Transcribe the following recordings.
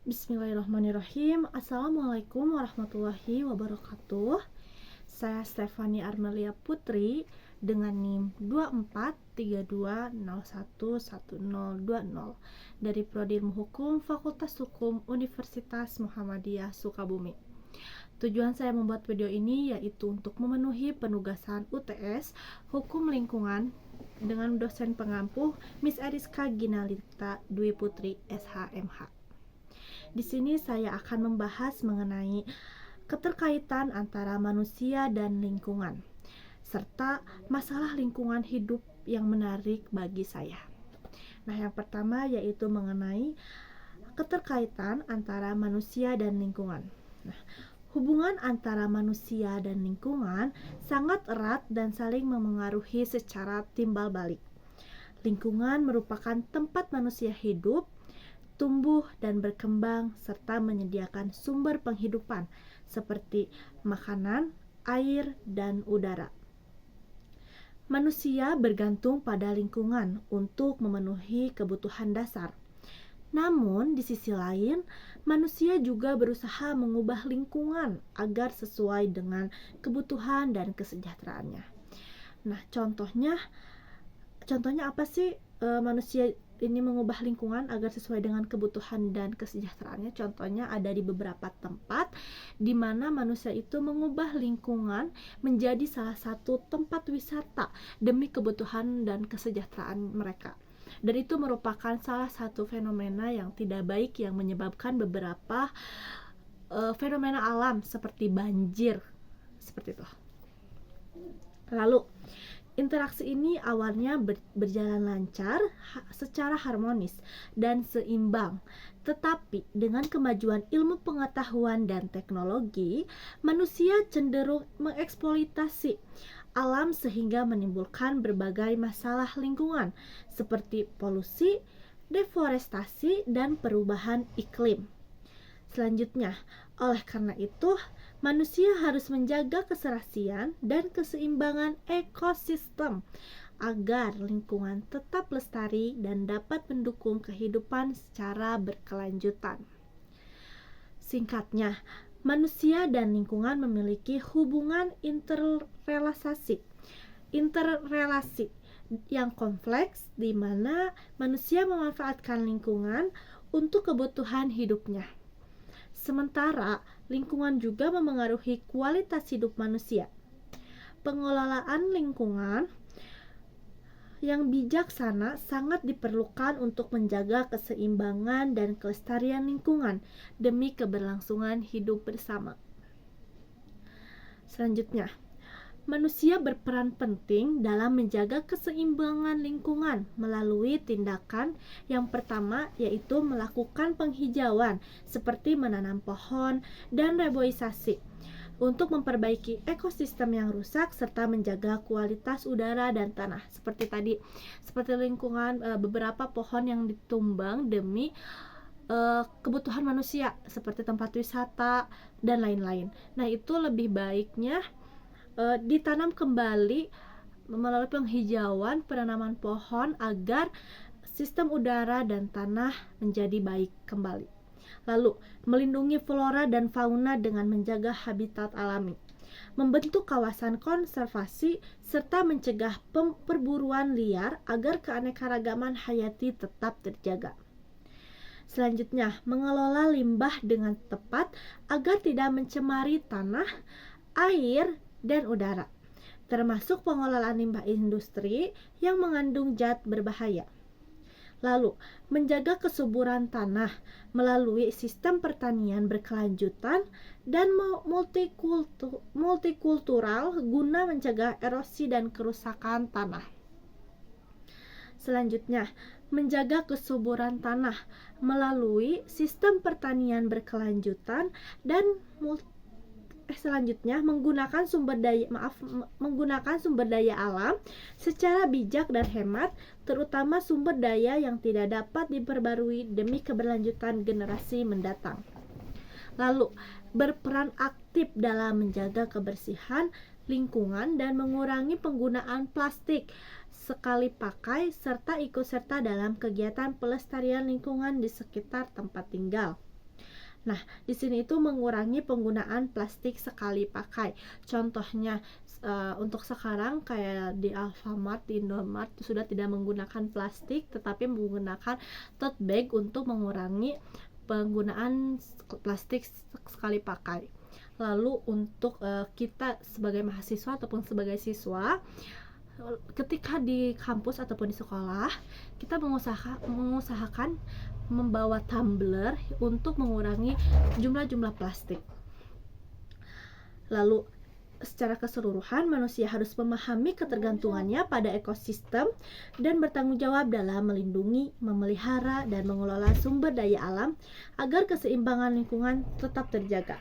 Bismillahirrahmanirrahim. Assalamualaikum warahmatullahi wabarakatuh. Saya Stefani Armelia Putri dengan NIM 2432011020 dari Prodi Ilmu Hukum Fakultas Hukum Universitas Muhammadiyah Sukabumi. Tujuan saya membuat video ini yaitu untuk memenuhi penugasan UTS Hukum Lingkungan dengan dosen pengampu Miss Eriska Ginalita Dwi Putri SHMH. Di sini saya akan membahas mengenai keterkaitan antara manusia dan lingkungan, serta masalah lingkungan hidup yang menarik bagi saya. Nah, yang pertama yaitu mengenai keterkaitan antara manusia dan lingkungan. Nah, hubungan antara manusia dan lingkungan sangat erat dan saling memengaruhi secara timbal balik. Lingkungan merupakan tempat manusia hidup, tumbuh dan berkembang, serta menyediakan sumber penghidupan seperti makanan, air, dan udara. Manusia bergantung pada lingkungan untuk memenuhi kebutuhan dasar. Namun, di sisi lain, manusia juga berusaha mengubah lingkungan agar sesuai dengan kebutuhan dan kesejahteraannya. Nah, contohnya apa sih manusia ini mengubah lingkungan agar sesuai dengan kebutuhan dan kesejahteraannya? Contohnya ada di beberapa tempat di mana manusia itu mengubah lingkungan menjadi salah satu tempat wisata demi kebutuhan dan kesejahteraan mereka. Dan itu merupakan salah satu fenomena yang tidak baik yang menyebabkan beberapa fenomena alam seperti banjir, seperti itu. Lalu, interaksi ini awalnya berjalan lancar, secara harmonis dan seimbang. Tetapi dengan kemajuan ilmu pengetahuan dan teknologi, manusia cenderung mengeksploitasi alam sehingga menimbulkan berbagai masalah lingkungan seperti polusi, deforestasi, dan perubahan iklim. Selanjutnya, oleh karena itu, manusia harus menjaga keserasian dan keseimbangan ekosistem agar lingkungan tetap lestari dan dapat mendukung kehidupan secara berkelanjutan. Singkatnya, manusia dan lingkungan memiliki hubungan interrelasi yang kompleks di mana manusia memanfaatkan lingkungan untuk kebutuhan hidupnya. Sementara lingkungan juga memengaruhi kualitas hidup manusia. Pengelolaan lingkungan yang bijaksana sangat diperlukan untuk menjaga keseimbangan dan kelestarian lingkungan demi keberlangsungan hidup bersama. Selanjutnya, manusia berperan penting dalam menjaga keseimbangan lingkungan melalui tindakan yang pertama yaitu melakukan penghijauan seperti menanam pohon dan reboisasi untuk memperbaiki ekosistem yang rusak serta menjaga kualitas udara dan tanah. Seperti lingkungan beberapa pohon yang ditumbang demi kebutuhan manusia seperti tempat wisata dan lain-lain. Nah, itu lebih baiknya ditanam kembali melalui penghijauan, penanaman pohon agar sistem udara dan tanah menjadi baik kembali. Lalu, melindungi flora dan fauna dengan menjaga habitat alami, membentuk kawasan konservasi, serta mencegah perburuan liar agar keanekaragaman hayati tetap terjaga. Selanjutnya, mengelola limbah dengan tepat agar tidak mencemari tanah, air, dan udara, termasuk pengelolaan limbah industri yang mengandung zat berbahaya. Lalu, menjaga kesuburan tanah melalui sistem pertanian berkelanjutan dan multikultural guna mencegah erosi dan kerusakan tanah. Selanjutnya, menjaga kesuburan tanah melalui sistem pertanian berkelanjutan dan menggunakan sumber daya alam secara bijak dan hemat, terutama sumber daya yang tidak dapat diperbarui demi keberlanjutan generasi mendatang. Lalu, berperan aktif dalam menjaga kebersihan lingkungan dan mengurangi penggunaan plastik sekali pakai serta ikut serta dalam kegiatan pelestarian lingkungan di sekitar tempat tinggal. Nah, di sini itu mengurangi penggunaan plastik sekali pakai. Contohnya untuk sekarang kayak di Alfamart, di Indomart sudah tidak menggunakan plastik tetapi menggunakan tote bag untuk mengurangi penggunaan plastik sekali pakai. Lalu untuk kita sebagai mahasiswa ataupun sebagai siswa, ketika di kampus ataupun di sekolah, kita mengusahakan membawa tumbler untuk mengurangi jumlah plastik. Lalu secara keseluruhan manusia harus memahami ketergantungannya pada ekosistem dan bertanggung jawab dalam melindungi, memelihara, dan mengelola sumber daya alam agar keseimbangan lingkungan tetap terjaga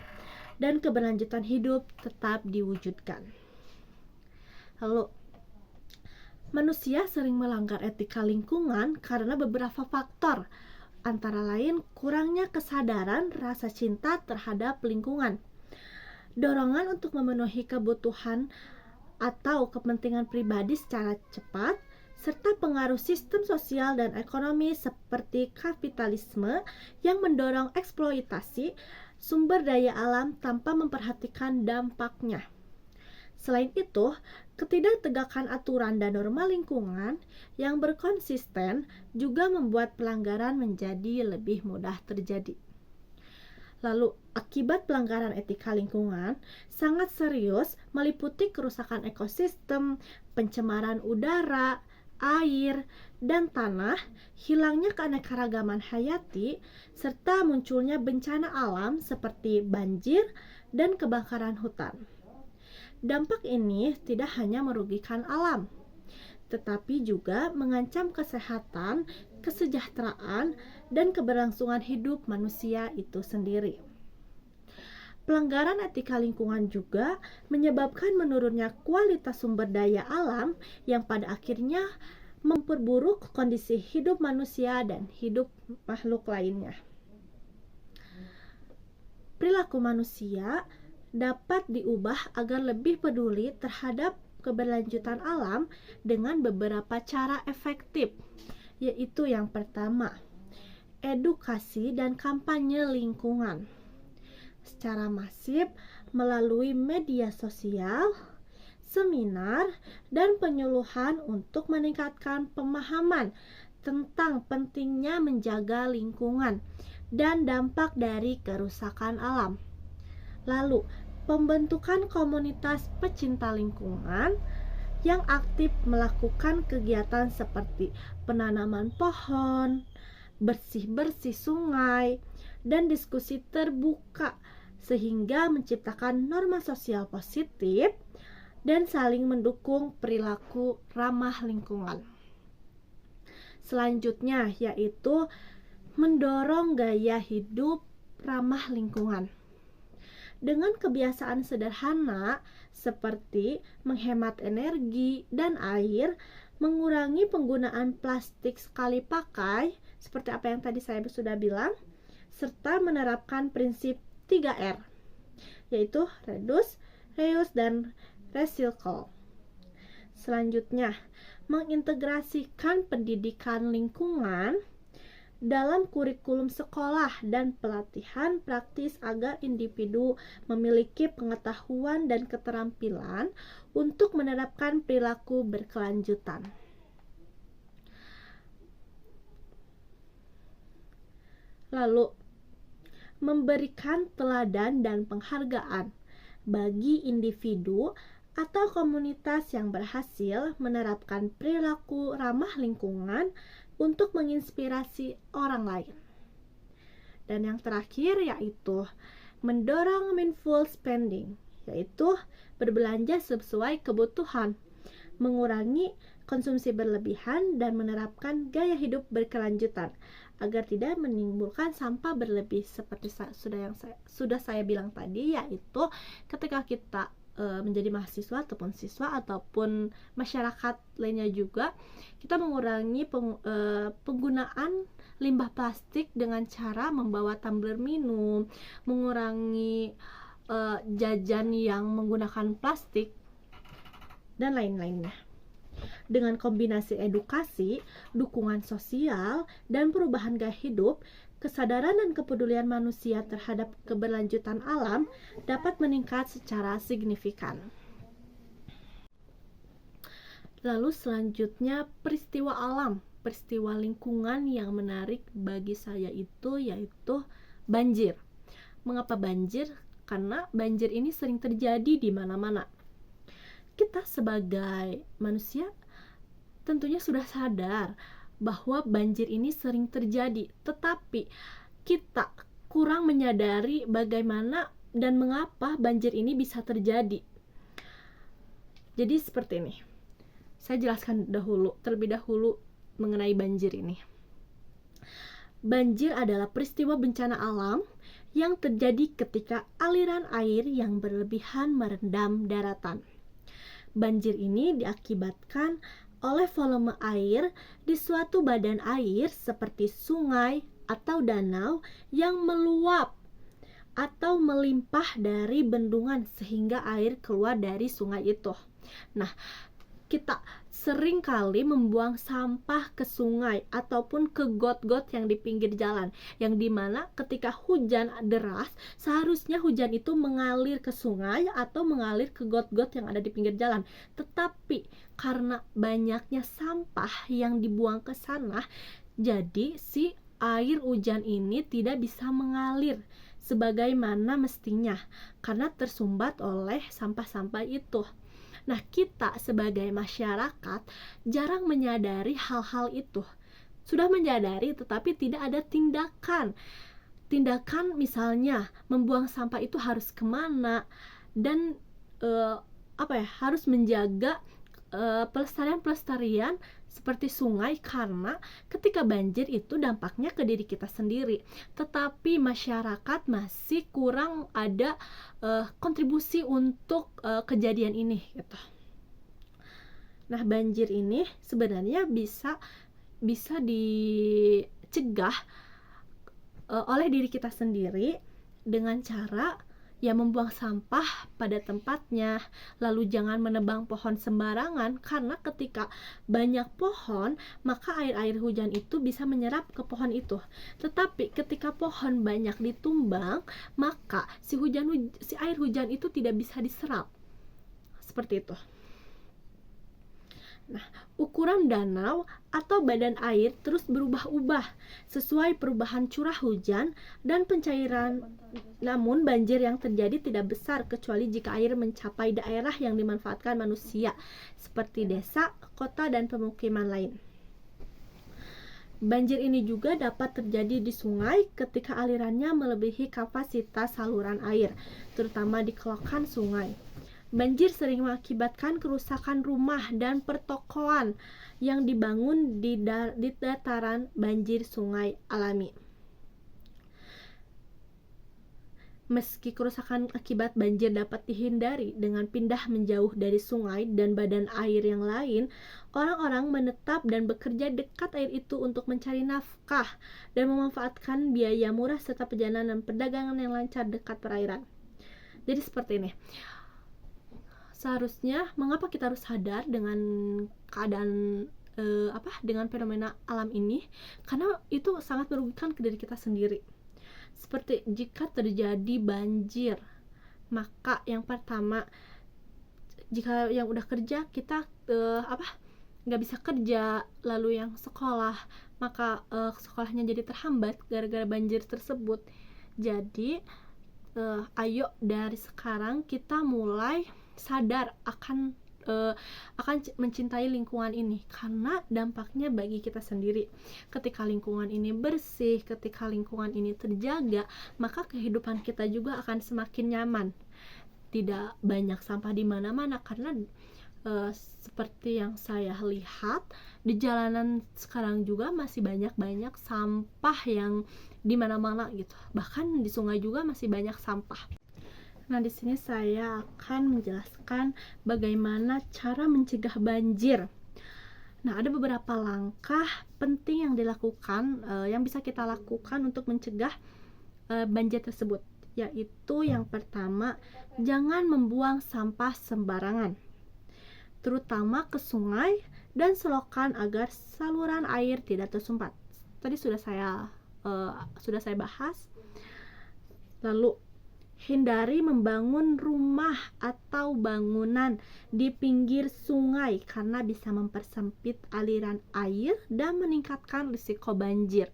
dan keberlanjutan hidup tetap diwujudkan. Lalu manusia sering melanggar etika lingkungan karena beberapa faktor, antara lain kurangnya kesadaran rasa cinta terhadap lingkungan, dorongan untuk memenuhi kebutuhan atau kepentingan pribadi secara cepat, serta pengaruh sistem sosial dan ekonomi seperti kapitalisme yang mendorong eksploitasi sumber daya alam tanpa memperhatikan dampaknya. Selain itu, ketidaktegakan aturan dan norma lingkungan yang berkonsisten juga membuat pelanggaran menjadi lebih mudah terjadi. Lalu, akibat pelanggaran etika lingkungan sangat serius meliputi kerusakan ekosistem, pencemaran udara, air, dan tanah, hilangnya keanekaragaman hayati, serta munculnya bencana alam seperti banjir dan kebakaran hutan. Dampak ini tidak hanya merugikan alam, tetapi juga mengancam kesehatan, kesejahteraan, dan keberlangsungan hidup manusia itu sendiri. Pelanggaran etika lingkungan juga menyebabkan menurunnya kualitas sumber daya alam yang pada akhirnya memperburuk kondisi hidup manusia dan hidup makhluk lainnya. Perilaku manusia dapat diubah agar lebih peduli terhadap keberlanjutan alam dengan beberapa cara efektif, yaitu yang pertama, edukasi dan kampanye lingkungan secara masif melalui media sosial, seminar, dan penyuluhan untuk meningkatkan pemahaman tentang pentingnya menjaga lingkungan dan dampak dari kerusakan alam. Lalu, pembentukan komunitas pecinta lingkungan yang aktif melakukan kegiatan seperti penanaman pohon, bersih-bersih sungai, dan diskusi terbuka sehingga menciptakan norma sosial positif dan saling mendukung perilaku ramah lingkungan. Selanjutnya yaitu mendorong gaya hidup ramah lingkungan. Dengan kebiasaan sederhana seperti menghemat energi dan air, mengurangi penggunaan plastik sekali pakai, seperti apa yang tadi saya sudah bilang, serta menerapkan prinsip 3R, yaitu reduce, reuse, dan recycle. Selanjutnya, mengintegrasikan pendidikan lingkungan dalam kurikulum sekolah dan pelatihan praktis agar individu memiliki pengetahuan dan keterampilan untuk menerapkan perilaku berkelanjutan. Lalu, memberikan teladan dan penghargaan bagi individu atau komunitas yang berhasil menerapkan perilaku ramah lingkungan untuk menginspirasi orang lain. Dan yang terakhir yaitu mendorong mindful spending, yaitu berbelanja sesuai kebutuhan, mengurangi konsumsi berlebihan, dan menerapkan gaya hidup berkelanjutan agar tidak menimbulkan sampah berlebih seperti sudah saya bilang tadi, yaitu ketika kita menjadi mahasiswa ataupun siswa ataupun masyarakat lainnya juga, kita mengurangi penggunaan limbah plastik dengan cara membawa tumbler minum, mengurangi jajan yang menggunakan plastik, dan lain-lainnya. Dengan kombinasi edukasi, dukungan sosial, dan perubahan gaya hidup, kesadaran dan kepedulian manusia terhadap keberlanjutan alam dapat meningkat secara signifikan. Lalu selanjutnya peristiwa alam, peristiwa lingkungan yang menarik bagi saya itu yaitu banjir. Mengapa banjir? Karena banjir ini sering terjadi di mana-mana. Kita sebagai manusia tentunya sudah sadar bahwa banjir ini sering terjadi, tetapi kita kurang menyadari bagaimana dan mengapa banjir ini bisa terjadi. Jadi seperti ini. Saya jelaskan terlebih dahulu mengenai banjir ini. Banjir adalah peristiwa bencana alam yang terjadi ketika aliran air yang berlebihan merendam daratan. Banjir ini diakibatkan oleh volume air di suatu badan air seperti sungai atau danau yang meluap atau melimpah dari bendungan sehingga air keluar dari sungai itu. Nah, kita sering kali membuang sampah ke sungai ataupun ke got-got yang di pinggir jalan, yang dimana ketika hujan deras seharusnya hujan itu mengalir ke sungai atau mengalir ke got-got yang ada di pinggir jalan, tetapi karena banyaknya sampah yang dibuang ke sana, jadi si air hujan ini tidak bisa mengalir sebagaimana mestinya karena tersumbat oleh sampah-sampah itu. Nah, kita sebagai masyarakat jarang menyadari hal-hal itu. Sudah menyadari tetapi tidak ada tindakan. Tindakan misalnya membuang sampah itu harus kemana dan harus menjaga pelestarian seperti sungai, karena ketika banjir itu dampaknya ke diri kita sendiri, tetapi masyarakat masih kurang ada kontribusi untuk kejadian ini gitu. Nah, banjir ini sebenarnya bisa dicegah oleh diri kita sendiri dengan cara membuang sampah pada tempatnya, lalu jangan menebang pohon sembarangan, karena ketika banyak pohon maka air hujan itu bisa menyerap ke pohon itu. Tetapi ketika pohon banyak ditumbang, maka si air hujan itu tidak bisa diserap. Seperti itu. Nah, ukuran danau atau badan air terus berubah-ubah sesuai perubahan curah hujan dan pencairan. Namun banjir yang terjadi tidak besar kecuali jika air mencapai daerah yang dimanfaatkan manusia seperti desa, kota, dan pemukiman lain. Banjir ini juga dapat terjadi di sungai ketika alirannya melebihi kapasitas saluran air, terutama di kelokan sungai. Banjir sering mengakibatkan kerusakan rumah dan pertokoan yang dibangun di dataran banjir sungai alami. Meski kerusakan akibat banjir dapat dihindari dengan pindah menjauh dari sungai dan badan air yang lain, orang-orang menetap dan bekerja dekat air itu untuk mencari nafkah dan memanfaatkan biaya murah serta perjalanan dan perdagangan yang lancar dekat perairan. Jadi seperti ini. Seharusnya mengapa kita harus sadar dengan keadaan dengan fenomena alam ini, karena itu sangat merugikan ke diri kita sendiri. Seperti jika terjadi banjir, maka yang pertama, jika yang udah kerja kita nggak bisa kerja, lalu yang sekolah maka sekolahnya jadi terhambat gara-gara banjir tersebut. Jadi ayo dari sekarang kita mulai sadar akan mencintai lingkungan ini, karena dampaknya bagi kita sendiri. Ketika lingkungan ini bersih, ketika lingkungan ini terjaga, maka kehidupan kita juga akan semakin nyaman. Tidak banyak sampah di mana-mana, karena seperti yang saya lihat di jalanan sekarang juga masih banyak sampah yang di mana-mana gitu. Bahkan di sungai juga masih banyak sampah. Nah, di sini saya akan menjelaskan bagaimana cara mencegah banjir. Nah, ada beberapa langkah penting yang dilakukan, yang bisa kita lakukan untuk mencegah banjir tersebut, yaitu yang pertama, jangan membuang sampah sembarangan, terutama ke sungai dan selokan agar saluran air tidak tersumpat. Tadi sudah saya bahas. Lalu hindari membangun rumah atau bangunan di pinggir sungai karena bisa mempersempit aliran air dan meningkatkan risiko banjir.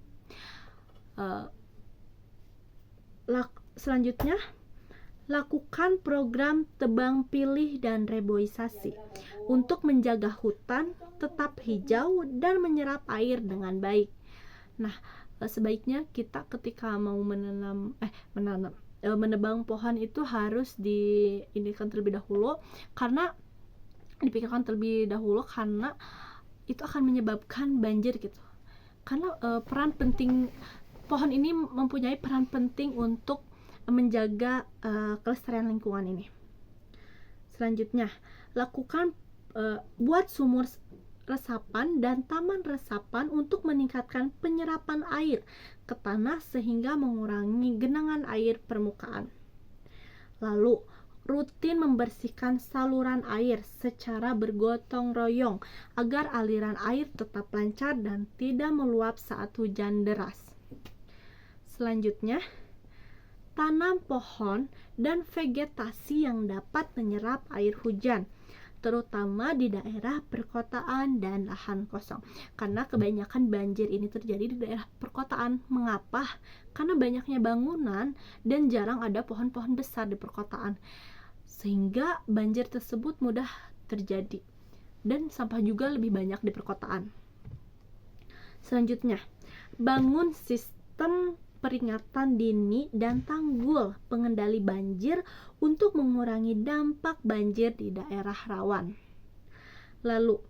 Selanjutnya, lakukan program tebang pilih dan reboisasi untuk menjaga hutan tetap hijau dan menyerap air dengan baik. Nah, sebaiknya kita ketika mau menebang pohon itu harus dipikirkan terlebih dahulu karena itu akan menyebabkan banjir gitu. Karena peran penting pohon ini mempunyai peran penting untuk menjaga kelestarian lingkungan ini. Selanjutnya, buat sumur resapan dan taman resapan untuk meningkatkan penyerapan air ke tanah sehingga mengurangi genangan air permukaan. Lalu, rutin membersihkan saluran air secara bergotong royong agar aliran air tetap lancar dan tidak meluap saat hujan deras. Selanjutnya, tanam pohon dan vegetasi yang dapat menyerap air hujan, terutama di daerah perkotaan dan lahan kosong. Karena kebanyakan banjir ini terjadi di daerah perkotaan. Mengapa? Karena banyaknya bangunan dan jarang ada pohon-pohon besar di perkotaan, sehingga banjir tersebut mudah terjadi dan sampah juga lebih banyak di perkotaan. Selanjutnya, bangun sistem peringatan dini dan tanggul pengendali banjir untuk mengurangi dampak banjir di daerah rawan. Lalu,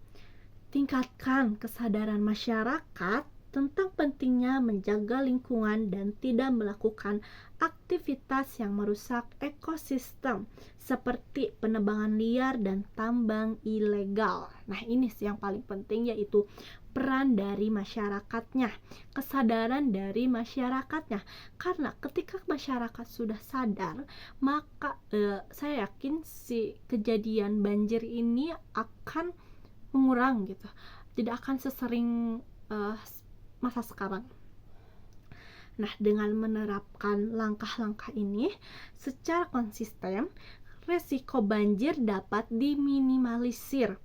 tingkatkan kesadaran masyarakat tentang pentingnya menjaga lingkungan dan tidak melakukan aktivitas yang merusak ekosistem seperti penebangan liar dan tambang ilegal. Nah, ini sih yang paling penting, yaitu peran dari masyarakatnya, kesadaran dari masyarakatnya. Karena ketika masyarakat sudah sadar, maka saya yakin si kejadian banjir ini akan mengurang gitu, tidak akan sesering masa sekarang. Nah, dengan menerapkan langkah-langkah ini secara konsisten, resiko banjir dapat diminimalisir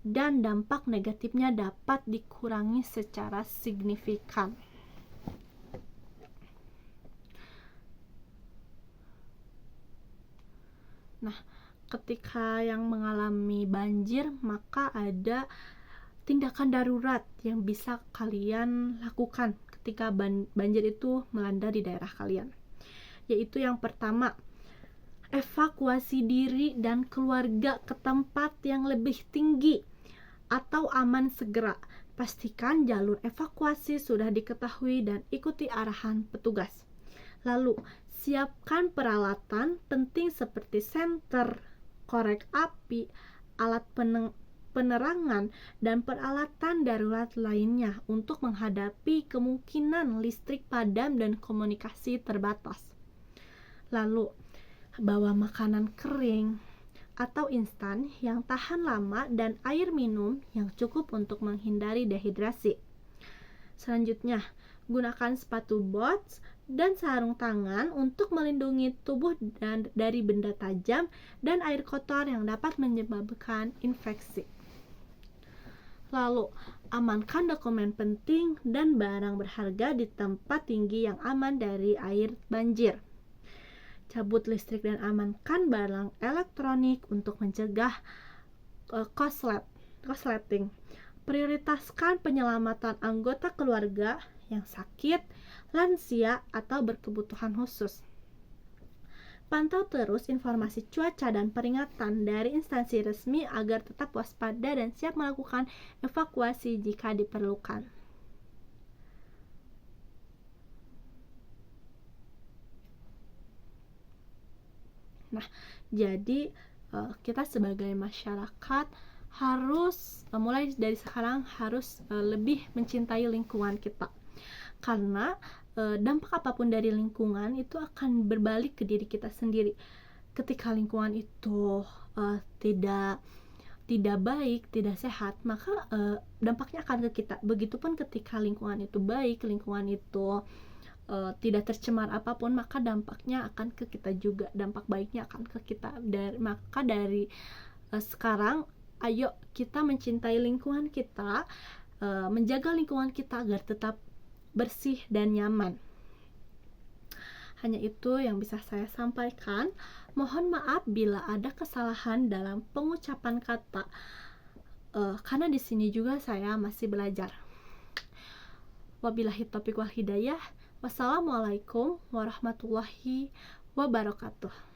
dan dampak negatifnya dapat dikurangi secara signifikan. Nah, ketika yang mengalami banjir, maka ada tindakan darurat yang bisa kalian lakukan ketika banjir itu melanda di daerah kalian. Yaitu yang pertama, evakuasi diri dan keluarga ke tempat yang lebih tinggi atau aman segera. Pastikan jalur evakuasi sudah diketahui dan ikuti arahan petugas. Lalu, siapkan peralatan penting seperti senter, korek api, alat penerangan, dan peralatan darurat lainnya untuk menghadapi kemungkinan listrik padam dan komunikasi terbatas. Lalu, bawa makanan kering atau instan yang tahan lama dan air minum yang cukup untuk menghindari dehidrasi. Selanjutnya, gunakan sepatu boots dan sarung tangan untuk melindungi tubuh dari benda tajam dan air kotor yang dapat menyebabkan infeksi. Lalu, amankan dokumen penting dan barang berharga di tempat tinggi yang aman dari air banjir. Cabut listrik dan amankan barang elektronik untuk mencegah korsleting. Prioritaskan penyelamatan anggota keluarga yang sakit, lansia, atau berkebutuhan khusus. Pantau terus informasi cuaca dan peringatan dari instansi resmi agar tetap waspada dan siap melakukan evakuasi jika diperlukan. Nah, jadi kita sebagai masyarakat harus mulai dari sekarang harus lebih mencintai lingkungan kita, karena dampak apapun dari lingkungan itu akan berbalik ke diri kita sendiri. Ketika lingkungan itu tidak tidak baik, tidak sehat, maka dampaknya akan ke kita. Begitupun ketika lingkungan itu baik, lingkungan itu tidak tercemar apapun, maka dampaknya akan ke kita juga. Dampak baiknya akan ke kita. Maka dari sekarang, ayo kita mencintai lingkungan kita, menjaga lingkungan kita agar tetap bersih dan nyaman. Hanya itu yang bisa saya sampaikan. Mohon maaf bila ada kesalahan dalam pengucapan kata, karena di sini juga saya masih belajar. Wabillahi taufiq wal hidayah. Wassalamualaikum warahmatullahi wabarakatuh.